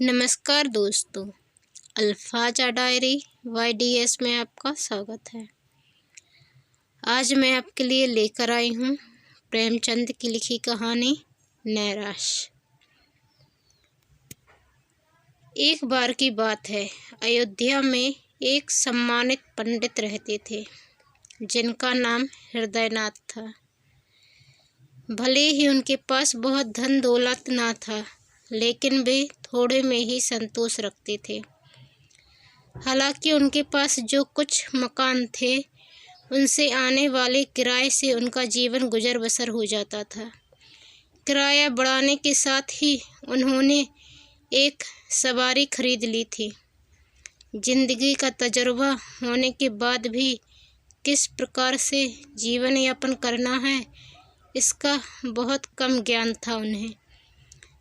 नमस्कार दोस्तों, अल्फाजा diary YDS में आपका स्वागत है। आज मैं आपके लिए लेकर आई हूँ प्रेमचंद की लिखी कहानी नैराश। एक बार की बात है, अयोध्या में एक सम्मानित पंडित रहते थे जिनका नाम हृदयनाथ था। भले ही उनके पास बहुत धन दौलत ना था, लेकिन वे थोड़े में ही संतोष रखते थे। हालांकि उनके पास जो कुछ मकान थे, उनसे आने वाले किराए से उनका जीवन गुजर बसर हो जाता था। किराया बढ़ाने के साथ ही उन्होंने एक सवारी खरीद ली थी। जिंदगी का तजुर्बा होने के बाद भी किस प्रकार से जीवन यापन करना है, इसका बहुत कम ज्ञान था उन्हें।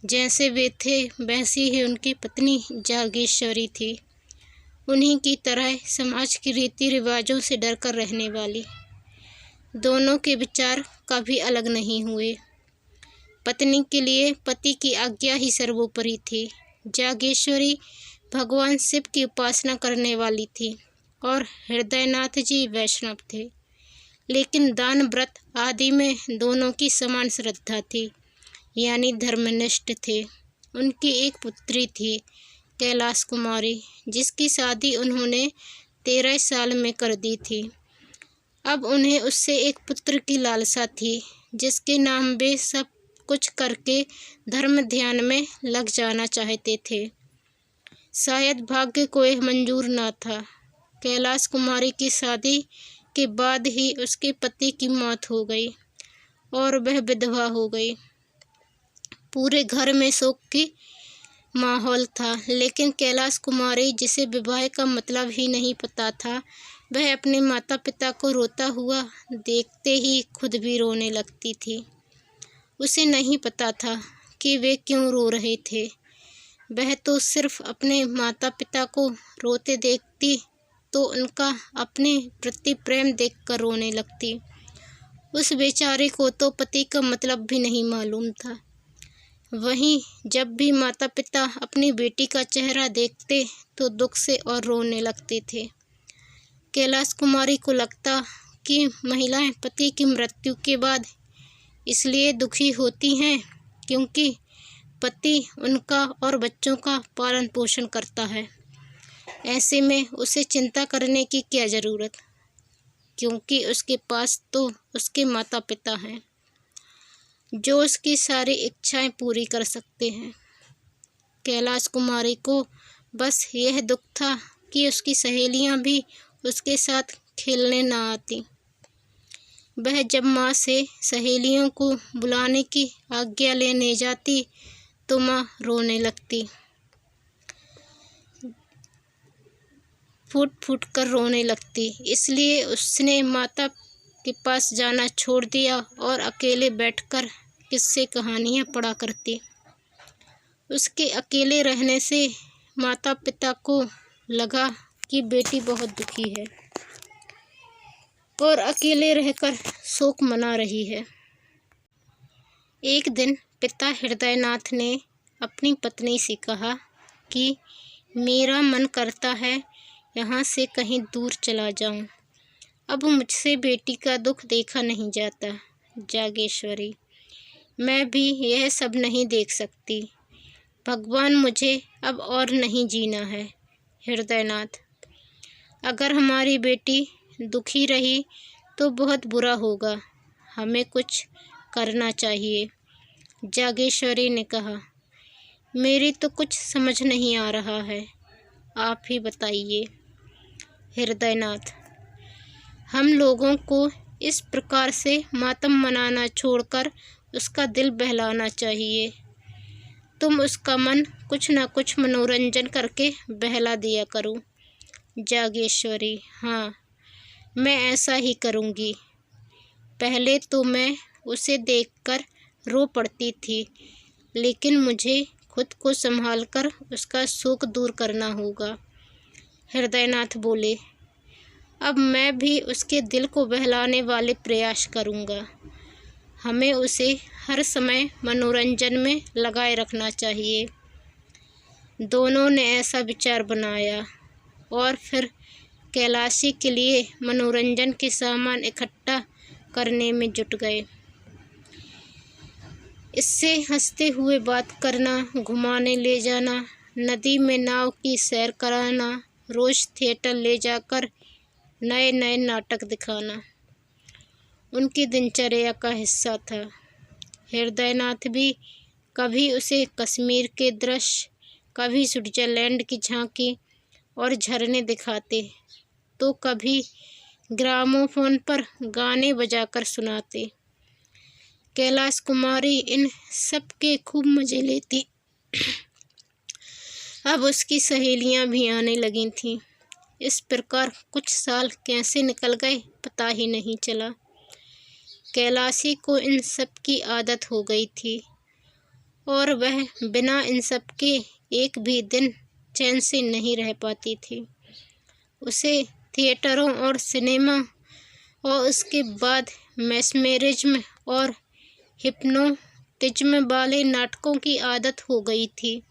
जैसे वे थे, वैसी ही उनकी पत्नी जागेश्वरी थी। उन्हीं की तरह समाज के रीति रिवाजों से डरकर रहने वाली। दोनों के विचार कभी अलग नहीं हुए। पत्नी के लिए पति की आज्ञा ही सर्वोपरि थी। जागेश्वरी भगवान शिव की उपासना करने वाली थी और हृदयनाथ जी वैष्णव थे, लेकिन दान व्रत आदि में दोनों की समान श्रद्धा थी, यानी धर्मनिष्ठ थे। उनकी एक पुत्री थी, कैलाश कुमारी, जिसकी शादी उन्होंने 13 साल में कर दी थी। अब उन्हें उससे एक पुत्र की लालसा थी, जिसके नाम वे सब कुछ करके धर्म ध्यान में लग जाना चाहते थे। शायद भाग्य को यह मंजूर न था। कैलाश कुमारी की शादी के बाद ही उसके पति की मौत हो गई और वह विधवा हो गई। पूरे घर में शोक की माहौल था, लेकिन कैलाश कुमारी, जिसे विवाह का मतलब ही नहीं पता था, वह अपने माता पिता को रोता हुआ देखते ही खुद भी रोने लगती थी। उसे नहीं पता था कि वे क्यों रो रहे थे। वह तो सिर्फ अपने माता पिता को रोते देखती तो उनका अपने प्रति प्रेम देखकर रोने लगती। उस बेचारे को तो पति का मतलब भी नहीं मालूम था। वहीं जब भी माता पिता अपनी बेटी का चेहरा देखते तो दुख से और रोने लगते थे। कैलाश कुमारी को लगता कि महिलाएं पति की मृत्यु के बाद इसलिए दुखी होती हैं क्योंकि पति उनका और बच्चों का पालन पोषण करता है। ऐसे में उसे चिंता करने की क्या ज़रूरत, क्योंकि उसके पास तो उसके माता पिता हैं जो उसकी सारी इच्छाएं पूरी कर सकते हैं। कैलाश कुमारी को बस यह दुख था कि उसकी सहेलियां भी उसके साथ खेलने न आती। वह जब माँ से सहेलियों को बुलाने की आज्ञा लेने जाती तो माँ रोने लगती, फूट फूट कर रोने लगती। इसलिए उसने माता के पास जाना छोड़ दिया और अकेले बैठकर किस्से कहानियाँ पढ़ा करती। उसके अकेले रहने से माता पिता को लगा कि बेटी बहुत दुखी है और अकेले रहकर शोक मना रही है। एक दिन पिता हृदयनाथ ने अपनी पत्नी से कहा कि मेरा मन करता है यहाँ से कहीं दूर चला जाऊँ। अब मुझसे बेटी का दुख देखा नहीं जाता। जागेश्वरी, मैं भी यह सब नहीं देख सकती। भगवान, मुझे अब और नहीं जीना है। हृदयनाथ, अगर हमारी बेटी दुखी रही तो बहुत बुरा होगा। हमें कुछ करना चाहिए। जागेश्वरी ने कहा, मेरी तो कुछ समझ नहीं आ रहा है, आप ही बताइए। हृदयनाथ, हम लोगों को इस प्रकार से मातम मनाना छोड़कर उसका दिल बहलाना चाहिए। तुम उसका मन कुछ न कुछ मनोरंजन करके बहला दिया करो। जागेश्वरी, हाँ, मैं ऐसा ही करूँगी। पहले तो मैं उसे देखकर रो पड़ती थी, लेकिन मुझे खुद को संभालकर उसका शोक दूर करना होगा। हृदयनाथ बोले, अब मैं भी उसके दिल को बहलाने वाले प्रयास करूँगा। हमें उसे हर समय मनोरंजन में लगाए रखना चाहिए। दोनों ने ऐसा विचार बनाया और फिर कैलाशी के लिए मनोरंजन के सामान इकट्ठा करने में जुट गए। इससे हंसते हुए बात करना, घुमाने ले जाना, नदी में नाव की सैर कराना, रोज थिएटर ले जाकर नए नए नाटक दिखाना उनकी दिनचर्या का हिस्सा था। हृदयनाथ भी कभी उसे कश्मीर के दृश्य, कभी स्विट्जरलैंड की झांकी और झरने दिखाते, तो कभी ग्रामोफोन पर गाने बजाकर सुनाते। कैलाश कुमारी इन सब के खूब मज़े लेती। अब उसकी सहेलियां भी आने लगी थीं। इस प्रकार कुछ साल कैसे निकल गए पता ही नहीं चला। कैलाशी को इन सब की आदत हो गई थी और वह बिना इन सब के एक भी दिन चैन से नहीं रह पाती थी। उसे थिएटरों और सिनेमा और उसके बाद मैस्मेरिज्म और हिप्नोटिज्म वाले नाटकों की आदत हो गई थी।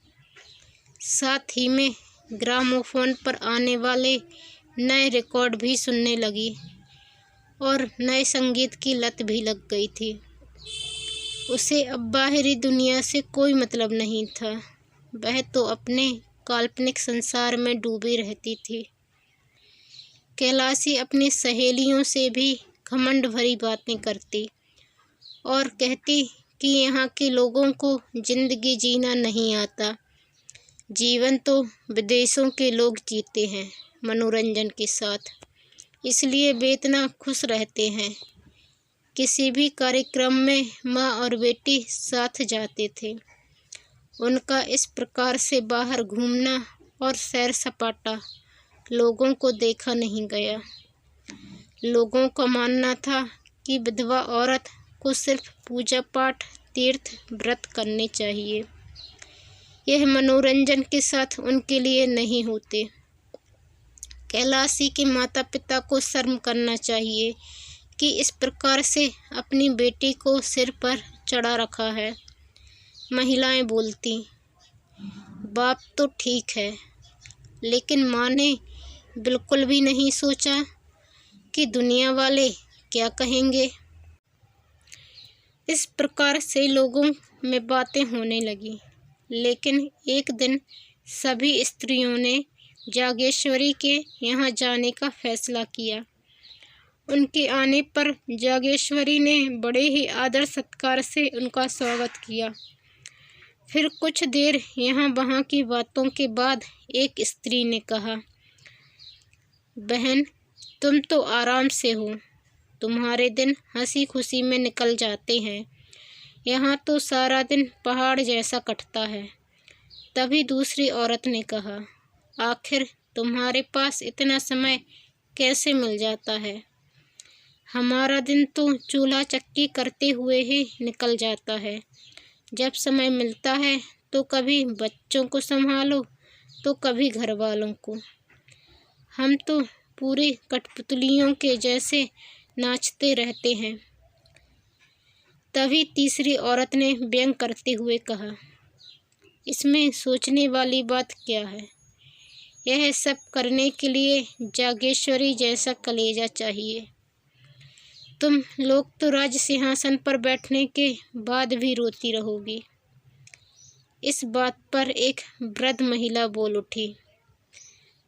साथ ही में ग्रामोफोन पर आने वाले नए रिकॉर्ड भी सुनने लगी और नए संगीत की लत भी लग गई थी। उसे अब बाहरी दुनिया से कोई मतलब नहीं था। वह तो अपने काल्पनिक संसार में डूबी रहती थी। कैलाशी अपनी सहेलियों से भी घमंड भरी बातें करती और कहती कि यहाँ के लोगों को जिंदगी जीना नहीं आता। जीवन तो विदेशों के लोग जीते हैं मनोरंजन के साथ, इसलिए वे इतना खुश रहते हैं। किसी भी कार्यक्रम में माँ और बेटी साथ जाते थे। उनका इस प्रकार से बाहर घूमना और सैर सपाटा लोगों को देखा नहीं गया। लोगों का मानना था कि विधवा औरत को सिर्फ पूजा पाठ, तीर्थ, व्रत करने चाहिए। यह मनोरंजन के साथ उनके लिए नहीं होते। कैलाशी के माता पिता को शर्म करना चाहिए कि इस प्रकार से अपनी बेटी को सिर पर चढ़ा रखा है। महिलाएं बोलती, बाप तो ठीक है, लेकिन माँ ने बिल्कुल भी नहीं सोचा कि दुनिया वाले क्या कहेंगे। इस प्रकार से लोगों में बातें होने लगी। लेकिन एक दिन सभी स्त्रियों ने जागेश्वरी के यहाँ जाने का फैसला किया। उनके आने पर जागेश्वरी ने बड़े ही आदर सत्कार से उनका स्वागत किया। फिर कुछ देर यहाँ वहाँ की बातों के बाद एक स्त्री ने कहा, बहन, तुम तो आराम से हो, तुम्हारे दिन हंसी खुशी में निकल जाते हैं। यहाँ तो सारा दिन पहाड़ जैसा कटता है। तभी दूसरी औरत ने कहा, आखिर तुम्हारे पास इतना समय कैसे मिल जाता है? हमारा दिन तो चूल्हा चक्की करते हुए ही निकल जाता है। जब समय मिलता है तो कभी बच्चों को संभालो तो कभी घर वालों को। हम तो पूरी कठपुतलियों के जैसे नाचते रहते हैं। तभी तीसरी औरत ने व्यंग करते हुए कहा, इसमें सोचने वाली बात क्या है? यह सब करने के लिए जागेश्वरी जैसा कलेजा चाहिए। तुम लोग तो राज सिंहासन पर बैठने के बाद भी रोती रहोगी। इस बात पर एक वृद्ध महिला बोल उठी,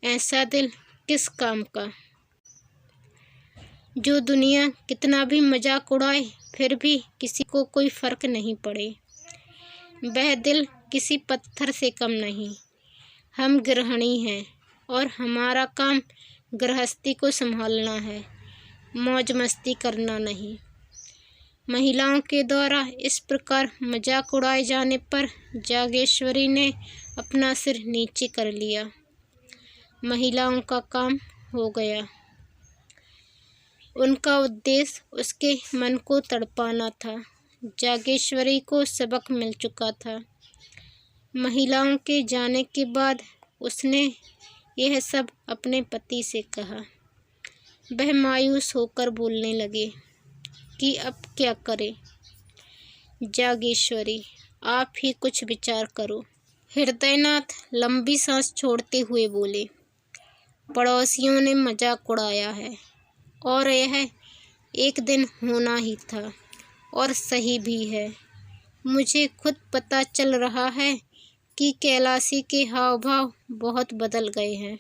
ऐसा दिल किस काम का? जो दुनिया कितना भी मजाक उड़ाए फिर भी किसी को कोई फर्क नहीं पड़े। वह दिल किसी पत्थर से कम नहीं। हम गृहिणी हैं और हमारा काम गृहस्थी को संभालना है, मौज मस्ती करना नहीं। महिलाओं के द्वारा इस प्रकार मजाक उड़ाए जाने पर जागेश्वरी ने अपना सिर नीचे कर लिया। महिलाओं का काम हो गया। उनका उद्देश्य उसके मन को तड़पाना था। जागेश्वरी को सबक मिल चुका था। महिलाओं के जाने के बाद उसने यह सब अपने पति से कहा। वह मायूस होकर बोलने लगे कि अब क्या करें। जागेश्वरी, आप ही कुछ विचार करो। हृदयनाथ लंबी सांस छोड़ते हुए बोले, पड़ोसियों ने मजाक उड़ाया है और यह एक दिन होना ही था और सही भी है। मुझे खुद पता चल रहा है कि कैलाशी के हाव भाव बहुत बदल गए हैं।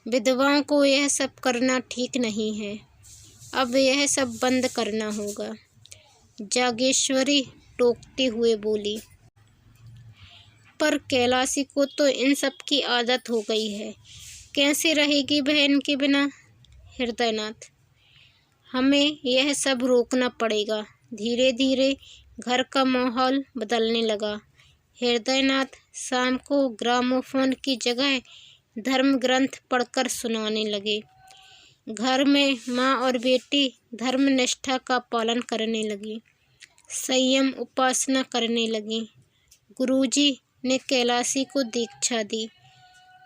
विधवाओं को यह सब करना ठीक नहीं है। अब यह सब बंद करना होगा। जागेश्वरी टोकते हुए बोली, पर कैलाशी को तो इन सब की आदत हो गई है, कैसे रहेगी बहन के बिना। हृदयनाथ, हमें यह सब रोकना पड़ेगा। धीरे धीरे घर का माहौल बदलने लगा। हृदयनाथ शाम को ग्रामोफोन की जगह धर्म ग्रंथ पढ़कर सुनाने लगे। घर में माँ और बेटी धर्मनिष्ठा का पालन करने लगी, संयम उपासना करने लगी। गुरुजी ने कैलाशी को दीक्षा दी।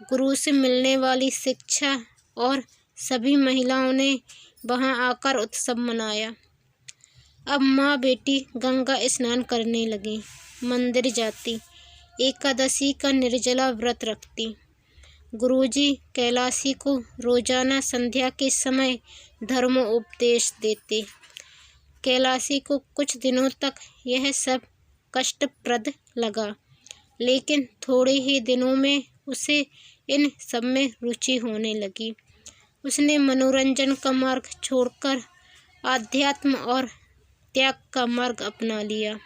गुरु से मिलने वाली शिक्षा और सभी महिलाओं ने वहां आकर उत्सव मनाया। अब माँ बेटी गंगा स्नान करने लगी, मंदिर जाती, एकादशी का निर्जला व्रत रखती। गुरुजी कैलाशी को रोजाना संध्या के समय धर्मोपदेश देते। कैलाशी को कुछ दिनों तक यह सब कष्टप्रद लगा, लेकिन थोड़े ही दिनों में उसे इन सब में रुचि होने लगी। उसने मनोरंजन का मार्ग छोड़कर आध्यात्म और त्याग का मार्ग अपना लिया।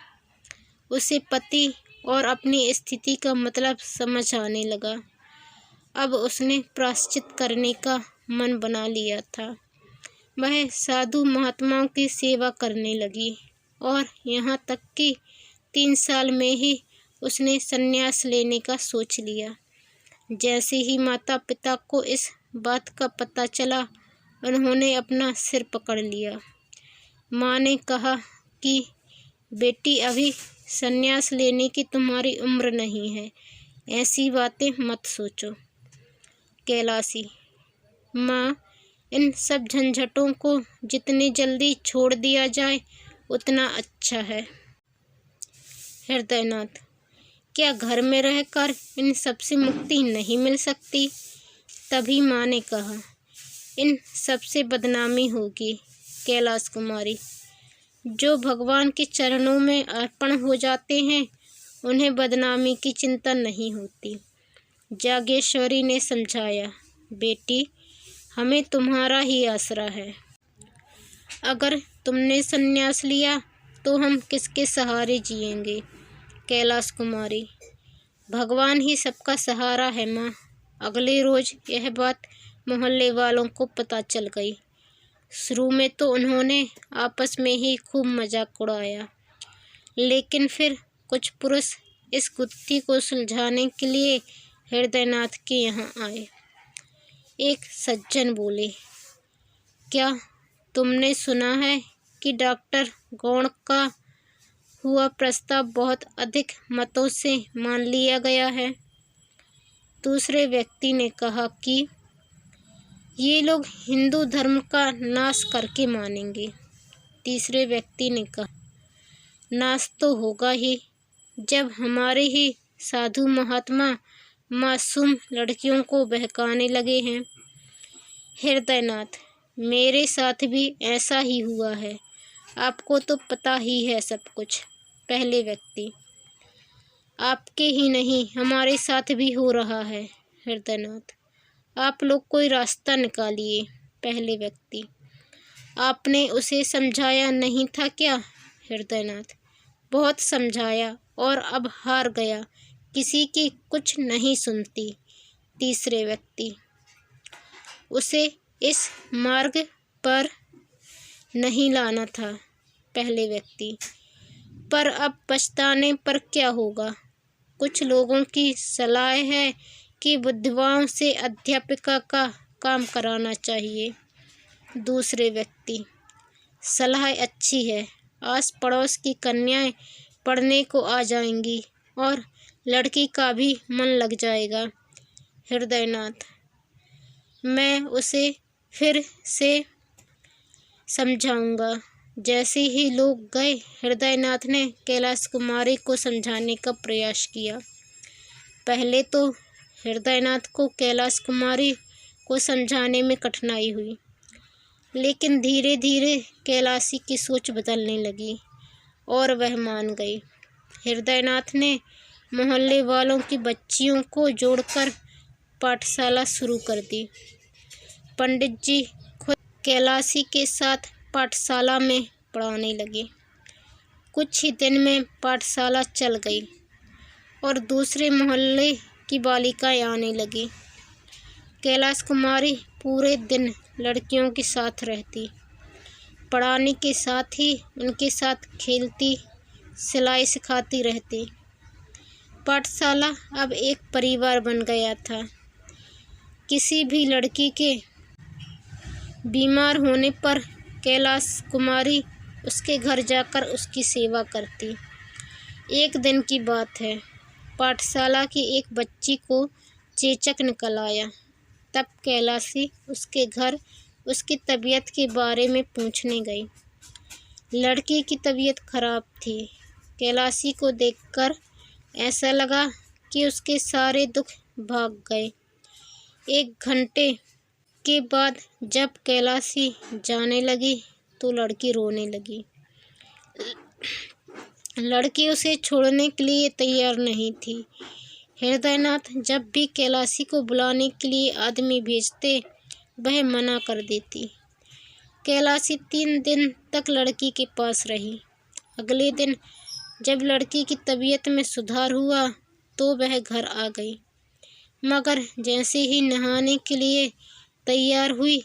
उसे पति और अपनी स्थिति का मतलब समझ आने लगा। अब उसने प्रायश्चित करने का मन बना लिया था। वह साधु महात्माओं की सेवा करने लगी और यहाँ तक कि 3 साल में ही उसने संन्यास लेने का सोच लिया। जैसे ही माता पिता को इस बात का पता चला, उन्होंने अपना सिर पकड़ लिया। माँ ने कहा कि बेटी, अभी संन्यास लेने की तुम्हारी उम्र नहीं है, ऐसी बातें मत सोचो। कैलाशी, माँ, इन सब झंझटों को जितनी जल्दी छोड़ दिया जाए उतना अच्छा है। हृदयनाथ, क्या घर में रहकर इन सब से मुक्ति नहीं मिल सकती? तभी माँ ने कहा, इन सब से बदनामी होगी। कैलाश कुमारी, जो भगवान के चरणों में अर्पण हो जाते हैं उन्हें बदनामी की चिंता नहीं होती। जागेश्वरी ने समझाया, बेटी, हमें तुम्हारा ही आसरा है। अगर तुमने संन्यास लिया तो हम किसके सहारे जिएंगे? कैलाश कुमारी, भगवान ही सबका सहारा है माँ। अगले रोज यह बात मोहल्ले वालों को पता चल गई। शुरू में तो उन्होंने आपस में ही खूब मजाक उड़ाया, लेकिन फिर कुछ पुरुष इस गुत्थी को सुलझाने के लिए हृदयनाथ के यहाँ आए। एक सज्जन बोले, क्या तुमने सुना है कि डॉक्टर गौड़ का हुआ प्रस्ताव बहुत अधिक मतों से मान लिया गया है? दूसरे व्यक्ति ने कहा कि ये लोग हिंदू धर्म का नाश करके मानेंगे। तीसरे व्यक्ति ने कहा, नाश तो होगा ही, जब हमारे ही साधु महात्मा मासूम लड़कियों को बहकाने लगे हैं। हृदयनाथ, मेरे साथ भी ऐसा ही हुआ है, आपको तो पता ही है सब कुछ। पहले व्यक्ति, आपके ही नहीं, हमारे साथ भी हो रहा है। हृदयनाथ, आप लोग कोई रास्ता निकालिए। पहले व्यक्ति, आपने उसे समझाया नहीं था क्या? हृदयनाथ, बहुत समझाया और अब हार गया, किसी की कुछ नहीं सुनती। तीसरे व्यक्ति, उसे इस मार्ग पर नहीं लाना था। पहले व्यक्ति, पर अब पछताने पर क्या होगा? कुछ लोगों की सलाह है कि विधवाओं से अध्यापिका का काम कराना चाहिए। दूसरे व्यक्ति, सलाह अच्छी है, आस पड़ोस की कन्याएं पढ़ने को आ जाएंगी और लड़की का भी मन लग जाएगा। हृदयनाथ, मैं उसे फिर से समझाऊंगा। जैसे ही लोग गए, हृदयनाथ ने कैलाश कुमारी को समझाने का प्रयास किया। पहले तो हृदयनाथ को कैलाश कुमारी को समझाने में कठिनाई हुई, लेकिन धीरे धीरे कैलाशी की सोच बदलने लगी और वह मान गई। हृदयनाथ ने मोहल्ले वालों की बच्चियों को जोड़कर पाठशाला शुरू कर दी। पंडित जी खुद कैलाशी के साथ पाठशाला में पढ़ाने लगे। कुछ ही दिन में पाठशाला चल गई और दूसरे मोहल्ले की बालिकाएं आने लगी। कैलाश कुमारी पूरे दिन लड़कियों के साथ रहती, पढ़ाने के साथ ही उनके साथ खेलती, सिलाई सिखाती रहती। पाठशाला अब एक परिवार बन गया था। किसी भी लड़की के बीमार होने पर कैलाश कुमारी उसके घर जाकर उसकी सेवा करती। एक दिन की बात है, पाठशाला की एक बच्ची को चेचक निकल आया। तब कैलाशी उसके घर उसकी तबीयत के बारे में पूछने गई। लड़की की तबीयत खराब थी। कैलाशी को देखकर ऐसा लगा कि उसके सारे दुख भाग गए। 1 घंटे के बाद जब कैलाशी जाने लगी तो लड़की रोने लगी। लड़की उसे छोड़ने के लिए तैयार नहीं थी। हृदयनाथ जब भी कैलाशी को बुलाने के लिए आदमी भेजते, वह मना कर देती। कैलाशी 3 दिन तक लड़की के पास रही। अगले दिन जब लड़की की तबीयत में सुधार हुआ तो वह घर आ गई, मगर जैसे ही नहाने के लिए तैयार हुई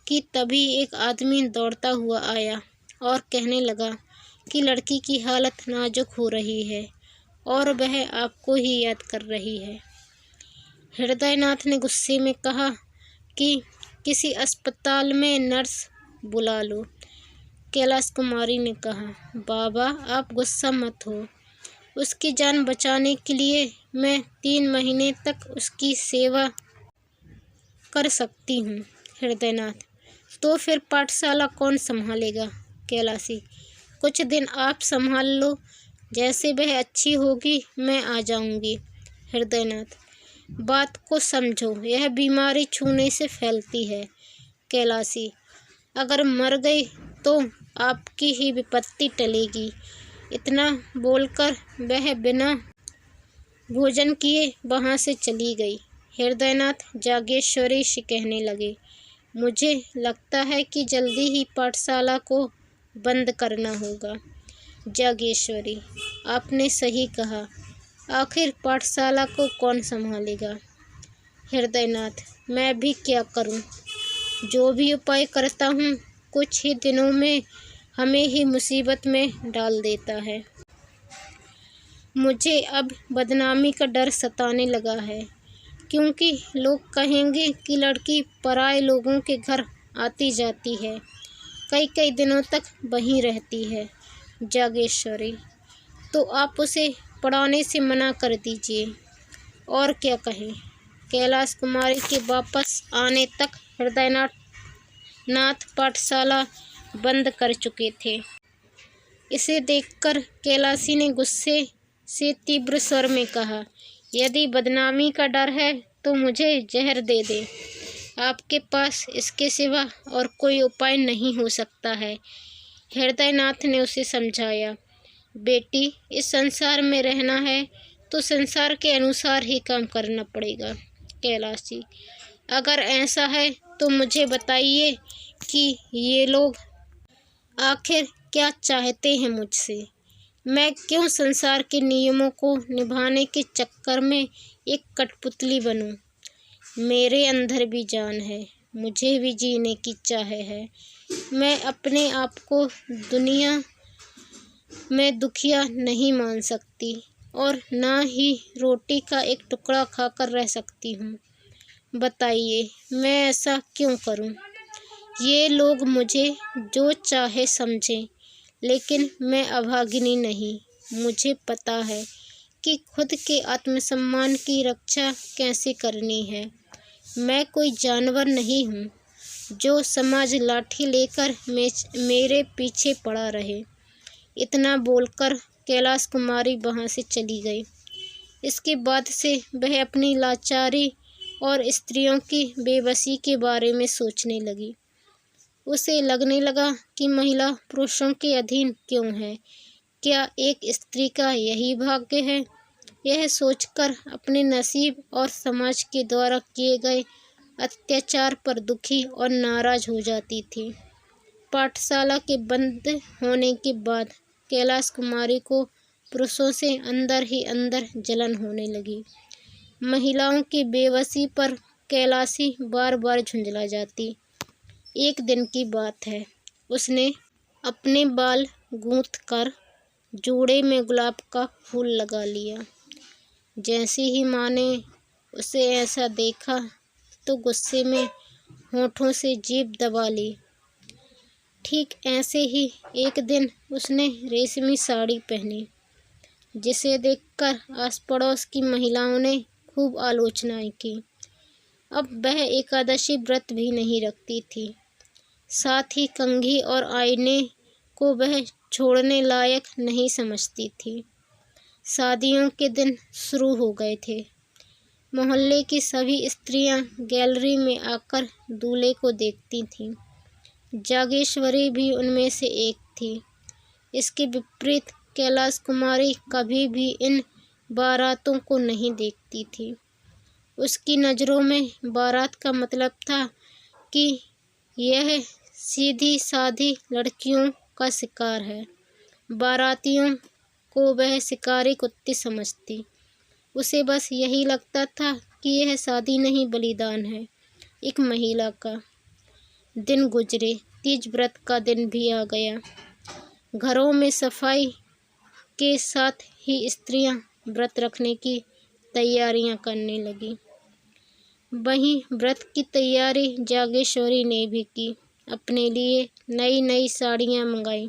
कि तभी एक आदमी दौड़ता हुआ आया और कहने लगा कि लड़की की हालत नाजुक हो रही है और वह आपको ही याद कर रही है। हृदयनाथ ने गुस्से में कहा कि किसी अस्पताल में नर्स बुला लो। कैलाश कुमारी ने कहा, बाबा आप गुस्सा मत हो, उसकी जान बचाने के लिए मैं 3 महीने तक उसकी सेवा कर सकती हूँ। हृदयनाथ, तो फिर पाठशाला कौन संभालेगा? कैलाशी, कुछ दिन आप संभाल लो, जैसे वह अच्छी होगी मैं आ जाऊंगी। हृदयनाथ, बात को समझो, यह बीमारी छूने से फैलती है। कैलाशी, अगर मर गई तो आपकी ही विपत्ति टलेगी। इतना बोलकर वह बिना भोजन किए वहाँ से चली गई। हृदयनाथ जागेश्वरी से कहने लगे, मुझे लगता है कि जल्दी ही पाठशाला को बंद करना होगा। जागेश्वरी, आपने सही कहा, आखिर पाठशाला को कौन संभालेगा? हृदयनाथ, मैं भी क्या करूं? जो भी उपाय करता हूं कुछ ही दिनों में हमें ही मुसीबत में डाल देता है। मुझे अब बदनामी का डर सताने लगा है, क्योंकि लोग कहेंगे कि लड़की पराए लोगों के घर आती जाती है, कई कई दिनों तक वहीं रहती है। जागेश्वरी, तो आप उसे पढ़ाने से मना कर दीजिए, और क्या कहें। कैलाश कुमारी के वापस आने तक हृदयनाथ पाठशाला बंद कर चुके थे। इसे देखकर कैलाशी ने गुस्से से तीव्र स्वर में कहा, यदि बदनामी का डर है तो मुझे जहर दे दे, आपके पास इसके सिवा और कोई उपाय नहीं हो सकता है। हृदयनाथ ने उसे समझाया, बेटी इस संसार में रहना है तो संसार के अनुसार ही काम करना पड़ेगा। कैलाशी, अगर ऐसा है तो मुझे बताइए कि ये लोग आखिर क्या चाहते हैं मुझसे? मैं क्यों संसार के नियमों को निभाने के चक्कर में एक कठपुतली बनूं? मेरे अंदर भी जान है, मुझे भी जीने की चाह है। मैं अपने आप को दुनिया में दुखिया नहीं मान सकती और ना ही रोटी का एक टुकड़ा खाकर रह सकती हूँ। बताइए मैं ऐसा क्यों करूँ? ये लोग मुझे जो चाहे समझें, लेकिन मैं अभागिनी नहीं। मुझे पता है कि खुद के आत्मसम्मान की रक्षा कैसे करनी है। मैं कोई जानवर नहीं हूँ जो समाज लाठी लेकर मेरे पीछे पड़ा रहे। इतना बोलकर कैलाश कुमारी वहाँ से चली गई। इसके बाद से वह अपनी लाचारी और स्त्रियों की बेबसी के बारे में सोचने लगी। उसे लगने लगा कि महिला पुरुषों के अधीन क्यों है। क्या एक स्त्री का यही भाग्य है? यह सोचकर अपने नसीब और समाज के द्वारा किए गए अत्याचार पर दुखी और नाराज हो जाती थी। पाठशाला के बंद होने के बाद कैलाश कुमारी को पुरुषों से अंदर ही अंदर जलन होने लगी। महिलाओं की बेबसी पर कैलाशी बार बार झुंझला जाती। एक दिन की बात है, उसने अपने बाल गूंथ कर जोड़े में गुलाब का फूल लगा लिया। जैसे ही माँ ने उसे ऐसा देखा तो गुस्से में होठों से जीभ दबा ली। ठीक ऐसे ही एक दिन उसने रेशमी साड़ी पहनी, जिसे देखकर आस पड़ोस की महिलाओं ने खूब आलोचनाएं की। अब वह एकादशी व्रत भी नहीं रखती थी। साथ ही कंघी और आईने को वह छोड़ने लायक नहीं समझती थी। शादियों के दिन शुरू हो गए थे। मोहल्ले की सभी स्त्रियां गैलरी में आकर दूल्हे को देखती थीं। जागेश्वरी भी उनमें से एक थी। इसके विपरीत कैलाश कुमारी कभी भी इन बारातों को नहीं देखती थी। उसकी नज़रों में बारात का मतलब था कि यह सीधी सादी लड़कियों का शिकार है। बारातियों को वह शिकारी कुत्ते समझती। उसे बस यही लगता था कि यह शादी नहीं बलिदान है एक महिला का। दिन गुजरे, तीज व्रत का दिन भी आ गया। घरों में सफाई के साथ ही स्त्रियां व्रत रखने की तैयारियां करने लगी। वहीं व्रत की तैयारी जागेश्वरी ने भी की। अपने लिए नई नई साड़ियां मंगाई।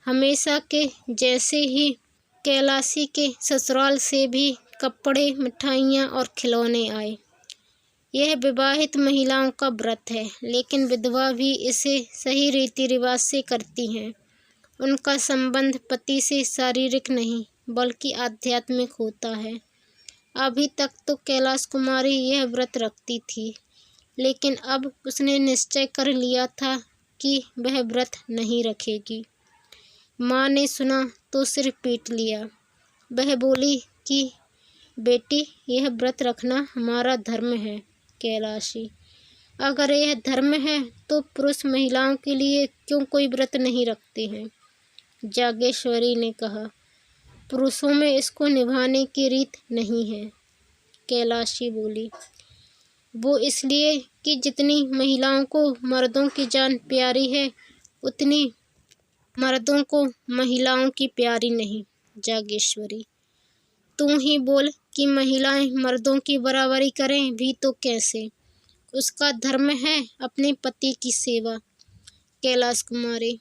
हमेशा के जैसे ही कैलाशी के ससुराल से भी कपड़े, मिठाइयाँ और खिलौने आए। यह विवाहित महिलाओं का व्रत है, लेकिन विधवा भी इसे सही रीति रिवाज से करती हैं। उनका संबंध पति से शारीरिक नहीं बल्कि आध्यात्मिक होता है। अभी तक तो कैलाश कुमारी यह व्रत रखती थी, लेकिन अब उसने निश्चय कर लिया था कि वह व्रत नहीं रखेगी। माँ ने सुना तो सिर पीट लिया। वह बोली कि बेटी, यह व्रत रखना हमारा धर्म है। कैलाशी, अगर यह धर्म है तो पुरुष महिलाओं के लिए क्यों कोई व्रत नहीं रखते हैं? जागेश्वरी ने कहा। पुरुषों में इसको निभाने की रीत नहीं है। कैलाशी बोली। वो इसलिए कि जितनी महिलाओं को मर्दों की जान प्यारी है, उतनी मर्दों को महिलाओं की प्यारी नहीं। जागेश्वरी, तू ही बोल कि महिलाएं मर्दों की बराबरी करें भी तो कैसे? उसका धर्म है अपने पति की सेवा। कैलाश कुमारी,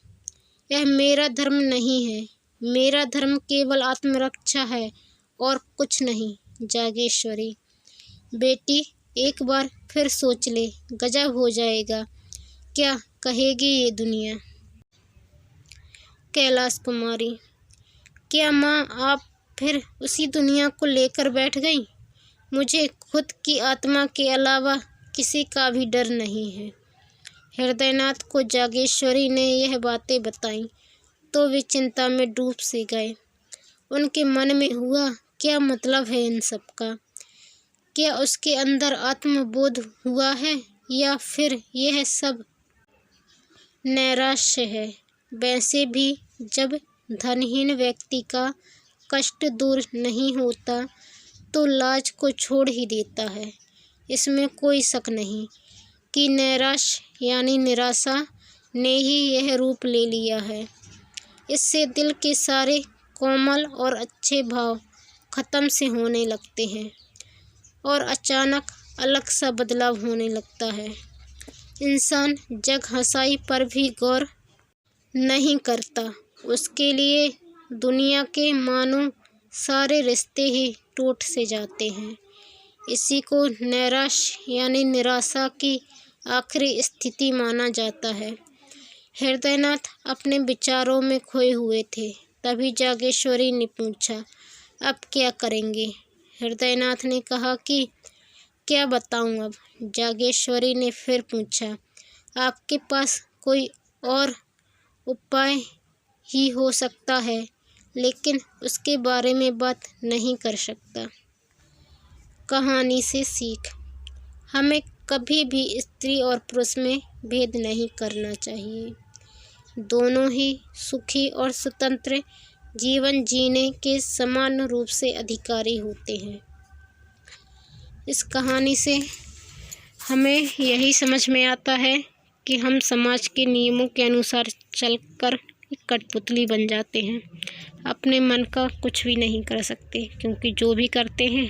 यह मेरा धर्म नहीं है। मेरा धर्म केवल आत्मरक्षा है और कुछ नहीं। जागेश्वरी, बेटी, एक बार फिर सोच ले, गजब हो जाएगा। क्या कहेगी ये दुनिया? कैलाश कुमारी, क्या माँ आप फिर उसी दुनिया को लेकर बैठ गई? मुझे खुद की आत्मा के अलावा किसी का भी डर नहीं है। हृदयनाथ को जागेश्वरी ने यह बातें बताईं तो वे चिंता में डूब से गए। उनके मन में हुआ, क्या मतलब है इन सब का? क्या उसके अंदर आत्मबोध हुआ है या फिर यह सब नैराश्य है? वैसे भी जब धनहीन व्यक्ति का कष्ट दूर नहीं होता तो लाज को छोड़ ही देता है। इसमें कोई शक नहीं कि नैराश्य यानी निराशा ने ही यह रूप ले लिया है। इससे दिल के सारे कोमल और अच्छे भाव खत्म से होने लगते हैं और अचानक अलग सा बदलाव होने लगता है। इंसान जग हंसाई पर भी गौर नहीं करता। उसके लिए दुनिया के मानो सारे रिश्ते ही टूट से जाते हैं। इसी को नैराश्य यानी निराशा की आखिरी स्थिति माना जाता है। हृदयनाथ अपने विचारों में खोए हुए थे। तभी जागेश्वरी ने पूछा, अब क्या करेंगे? हृदयनाथ ने कहा कि क्या बताऊं अब। जागेश्वरी ने फिर पूछा, आपके पास कोई और उपाय ही हो सकता है, लेकिन उसके बारे में बात नहीं कर सकता। कहानी से सीख, हमें कभी भी स्त्री और पुरुष में भेद नहीं करना चाहिए। दोनों ही सुखी और स्वतंत्र जीवन जीने के समान रूप से अधिकारी होते हैं। इस कहानी से हमें यही समझ में आता है कि हम समाज के नियमों के अनुसार चलकर एक कठपुतली बन जाते हैं। अपने मन का कुछ भी नहीं कर सकते, क्योंकि जो भी करते हैं